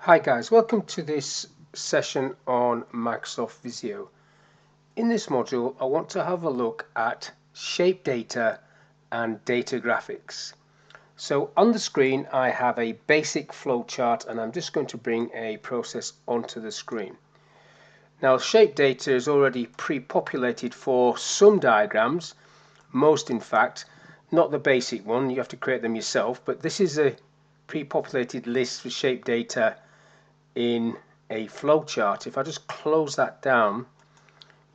Hi guys, welcome to this session on Microsoft Visio. In this module I want to have a look at shape data and data graphics. So on the screen I have a basic flowchart and I'm just going to bring a process onto the screen. Now shape data is already pre-populated for some diagrams, most in fact, not the basic one, you have to create them yourself, but this is a pre-populated list for shape data in a flowchart. If I just close that down,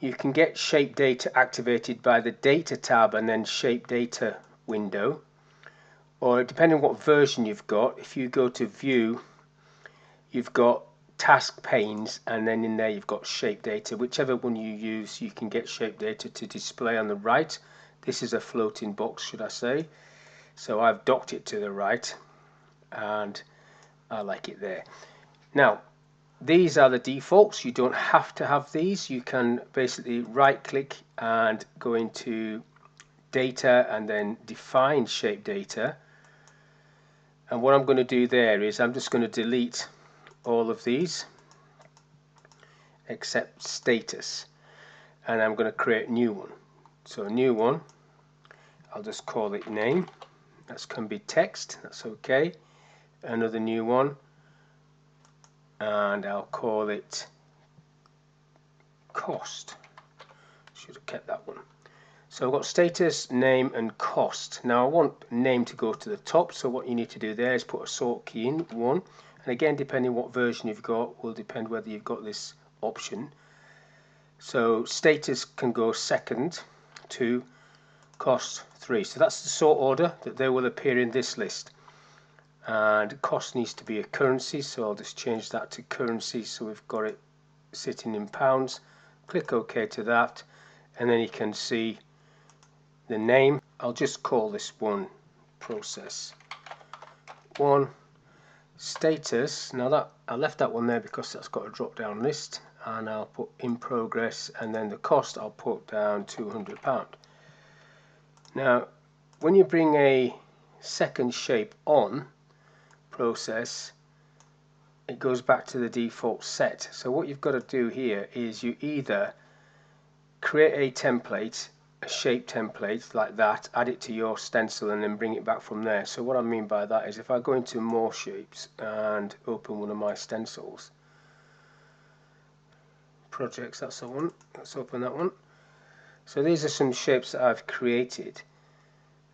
you can get shape data activated by the data tab and then shape data window, or depending on what version you've got, if you go to view, you've got task panes, and then in there you've got shape data. Whichever one you use, you can get shape data to display on the right. This is a floating box, should I say, so I've docked it to the right and I like it there. Now these are the defaults. You don't have to have these. You can basically right click and go into data and then define shape data, and what I'm going to do there is I'm just going to delete all of these except status, and I'm going to create a new one. So a new one, I'll just call it name. That can be text, that's okay. Another new one, and I'll call it cost. Should have kept that one. So I've got status, name and cost. Now I want name to go to the top, so what you need to do there is put a sort key in, 1, and again depending what version you've got will depend whether you've got this option. So status can go second, 2, cost 3. So that's the sort order that they will appear in this list. And cost needs to be a currency, so I'll just change that to currency so we've got it sitting in pounds. Click OK to that, and then you can see the name. I'll just call this one process 1. Status, now that I left that one there because that's got a drop down list, and I'll put in progress, and then the cost I'll put down £200. Now when you bring a second shape on process, it goes back to the default set. So what you've got to do here is you either create a template, a shape template like that, add it to your stencil and then bring it back from there. So what I mean by that is if I go into more shapes and open one of my stencils, projects, that's the one, let's open that one. So these are some shapes that I've created,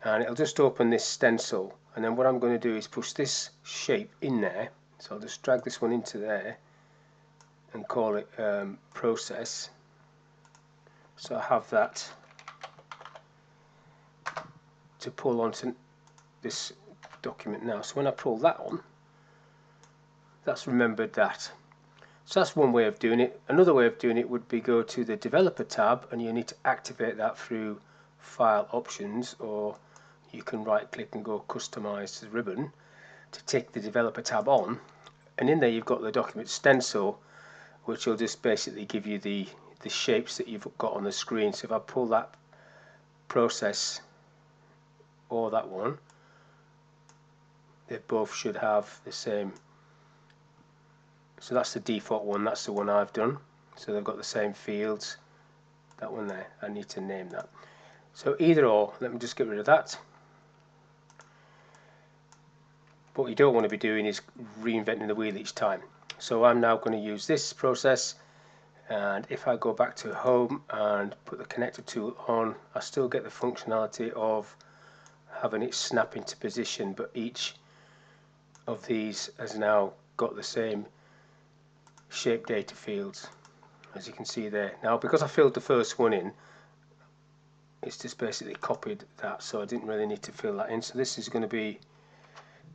and it'll just open this stencil, and then what I'm going to do is push this shape in there. So I'll just drag this one into there and call it process. So I have that to pull onto this document now. So when I pull that on, that's remembered that. So that's one way of doing it. Another way of doing it would be go to the developer tab, and you need to activate that through file options, or you can right click and go customize the ribbon to take the developer tab on, and in there you've got the document stencil, which will just basically give you the shapes that you've got on the screen. So if I pull that process or that one, they both should have the same. So that's the default one, that's the one I've done. So they've got the same fields. That one there, I need to name that. So either or, let me just get rid of that. What you don't want to be doing is reinventing the wheel each time. So I'm now going to use this process, and if I go back to home and put the connector tool on, I still get the functionality of having it snap into position, but each of these has now got the same shape data fields, as you can see there. Now because I filled the first one in, it's just basically copied that, so I didn't really need to fill that in. So this is going to be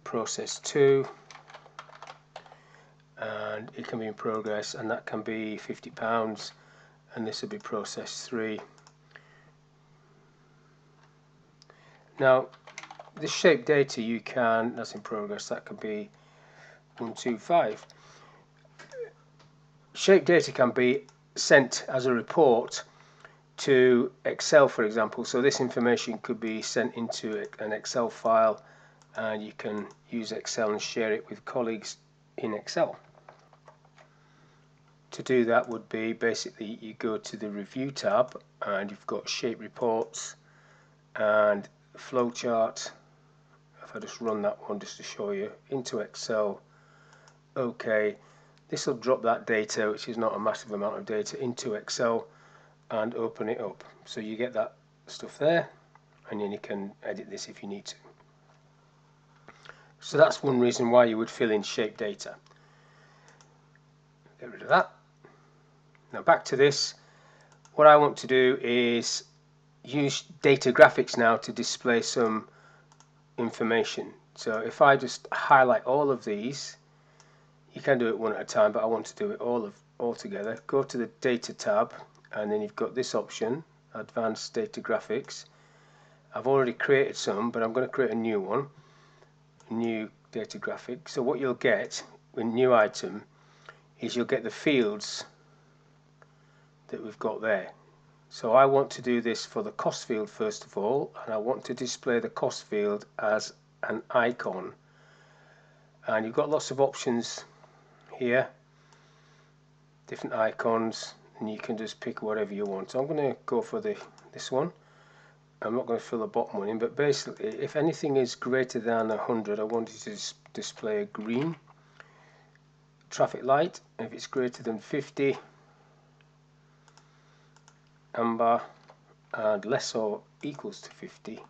process 2, and it can be in progress, and that can be £50, and this will be process 3. Now this shape data you can, that's in progress, that could be 125. Shape data can be sent as a report to Excel, for example. So this information could be sent into an Excel file, and you can use Excel and share it with colleagues in Excel. to do that would be basically you go to the review tab and you've got shape reports and flowchart. If I just run that one just to show you, into Excel, OK, this will drop that data, which is not a massive amount of data, into Excel and open it up. So you get that stuff there, and then you can edit this if you need to. So that's one reason why you would fill in shape data. Get rid of that. Now back to this. What I want to do is use data graphics now to display some information. So if I just highlight all of these, you can do it one at a time, but I want to do it all together. Go to the data tab, and then you've got this option, advanced data graphics. I've already created some, but I'm going to create a new one, new data graphic. So what you'll get with new item is you'll get the fields that we've got there. So I want to do this for the cost field first of all, and I want to display the cost field as an icon. And you've got lots of options here, different icons, and you can just pick whatever you want. So I'm going to go for this one. I'm not going to fill the bottom one in, but basically if anything is greater than 100, I want it to display a green traffic light. If it's greater than 50, amber, and less or equals to 50,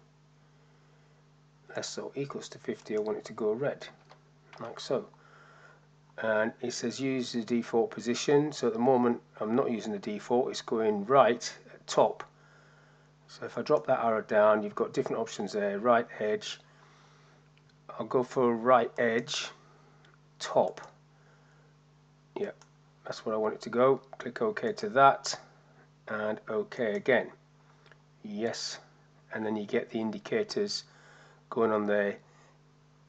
I want it to go red, like so. And it says use the default position, so at the moment I'm not using the default, it's going right at top. So if I drop that arrow down, you've got different options there. Right edge, I'll go for right edge top. Yeah, that's where I want it to go. Click OK to that, and OK again. Yes, and then you get the indicators going on there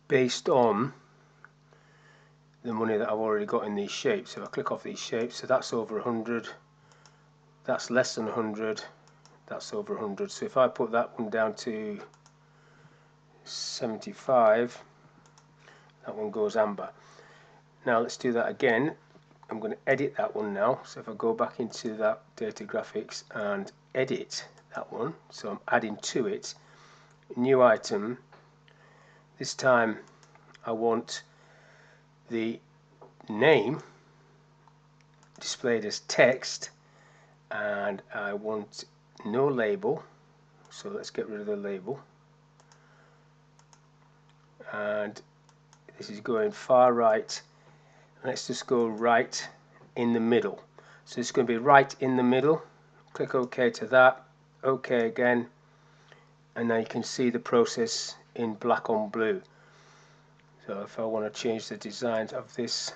based on the money that I've already got in these shapes. So I click off these shapes, so that's over 100, that's less than 100, that's over 100. So if I put that one down to 75, that one goes amber. Now let's do that again. I'm going to edit that one now. So if I go back into that data graphics and edit that one, so I'm adding to it, new item. This time I want the name displayed as text, and I want no label, so let's get rid of the label, and this is going far right. Let's just go right in the middle, so it's going to be right in the middle. Click OK to that, OK again, and now you can see the process in black on blue. So if I want to change the design of this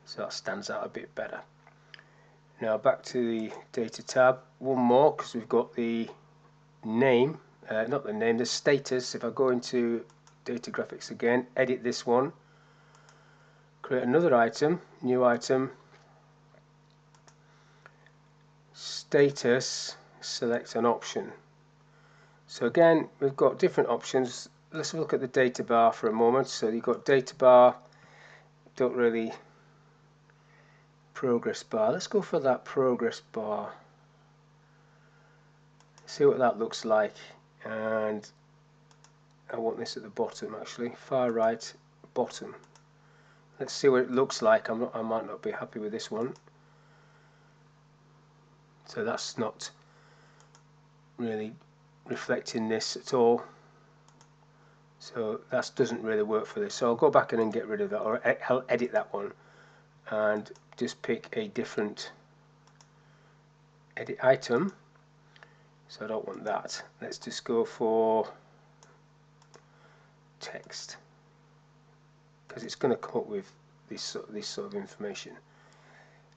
so that stands out a bit better. Now back to the data tab, one more, because we've got the name, not the name, the status. If I go into data graphics again, edit this one, create another item, new item, status, select an option. So again, we've got different options. Let's look at the data bar for a moment. So you've got data bar, don't really, progress bar. Let's go for that progress bar. See what that looks like. And I want this at the bottom, actually, far right bottom. Let's see what it looks like. I might not be happy with this one. So that's not really reflecting this at all. So that doesn't really work for this. So I'll go back in and get rid of that, or I'll edit that one and just pick a different edit item. So I don't want that. Let's just go for text, because it's going to come up with this sort of information,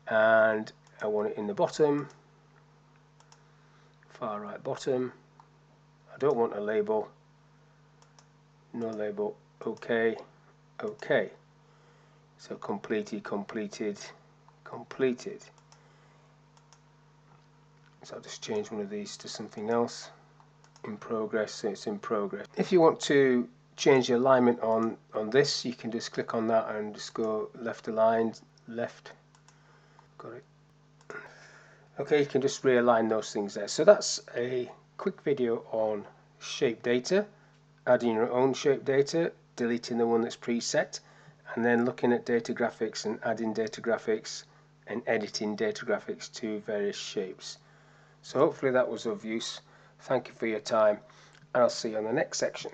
and I want it in the bottom, far right bottom. I don't want a label, no label. OK, OK. So completed, completed, completed. So I'll just change one of these to something else. In progress, so it's in progress. If you want to change the alignment on this, you can just click on that and just go left aligned, left. Got it. Okay, you can just realign those things there. So that's a quick video on shape data, adding your own shape data, deleting the one that's preset, and then looking at data graphics and adding data graphics and editing data graphics to various shapes. So hopefully that was of use. Thank you for your time, and I'll see you on the next section.